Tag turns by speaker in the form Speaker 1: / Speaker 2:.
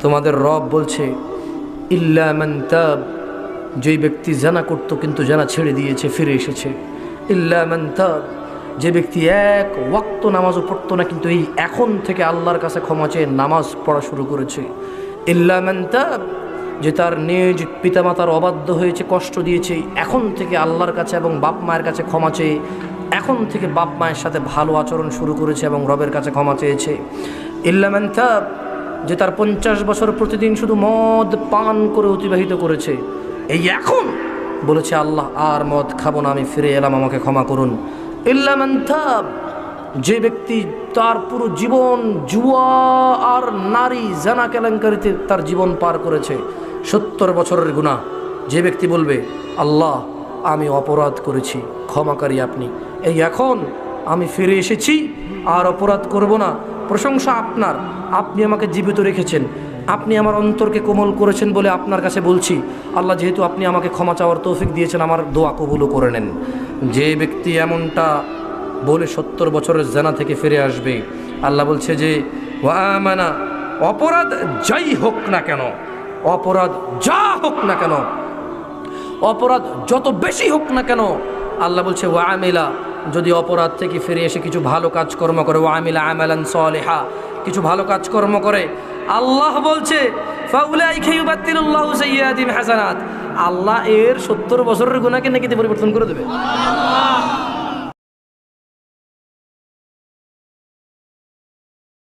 Speaker 1: তোমাদের রব বলছে ইল্লা মান তাব, যেই ব্যক্তি জানা করতো কিন্তু জানা ছেড়ে দিয়েছে, ফিরে এসেছে। ইল্লা মান তাব, যে ব্যক্তি এক ওয়াক্ত নামাজও পড়তো না কিন্তু এই এখন থেকে আল্লাহর কাছে ক্ষমা চেয়ে নামাজ পড়া শুরু করেছে। ইল্লা মান তাব, যে তার নিজ পিতামাতার অবাধ্য হয়েছে, কষ্ট দিয়েছে, এখন থেকে আল্লাহর কাছে এবং বাপ মায়ের কাছে ক্ষমা চেয়ে এখন থেকে বাপ মায়ের সাথে ভালো আচরণ শুরু করেছে এবং রবের কাছে ক্ষমা চেয়েছে। ইল্লা মান তাব, যে তার 50 বছর প্রতিদিন শুধু মদ পান করে অতিবাহিত করেছে, এই এখন বলেছে আল্লাহ আর মদ খাবো না, আমি ফিরে এলাম, আমাকে ক্ষমা করুন। ইল্লা মান তাব, যে ব্যক্তি তার পুরো জীবন জুয়া আর নারী জানা কেলেঙ্কারিতে তার জীবন পার করেছে, 70 বছরের গুনাহ, যে ব্যক্তি বলবে আল্লাহ আমি অপরাধ করেছি, ক্ষমাকারী আপনি, এই এখন আমি ফিরে এসেছি, আর অপরাধ করব না, প্রশংসা আপনার, আপনি আমাকে জীবিত রেখেছেন, আপনি আমার অন্তরকে কোমল করেছেন বলে আপনার কাছে বলছি আল্লাহ, যেহেতু আপনি আমাকে ক্ষমা চাওয়ার তৌফিক দিয়েছেন, আমার দোয়া কবুলও করে নেন। যে ব্যক্তি এমনটা বলে 70 বছরের জানা থেকে ফিরে আসবে, আল্লাহ বলছে যে ওয়া আমানা, অপরাধ যাই হোক না কেন, অপরাধ যা হোক না কেন, অপরাধ যত বেশি হোক না কেন, আল্লাহ বলছে ওয়া আমিলা, যদি অপরাধ থেকে ফিরে এসে কিছু ভালো কাজকর্ম করে, ওয়া আমিলা আমালান সালিহা, কিছু ভালো কাজকর্ম করে, আল্লাহ বলছে ফাউলাইকা ইউবাদদিলুল্লাহু সাইয়্যাতিহিম হাসানাত, আল্লাহ এর 70 বছরের গুনাহকে নেকিতে পরিবর্তন করে দেবে।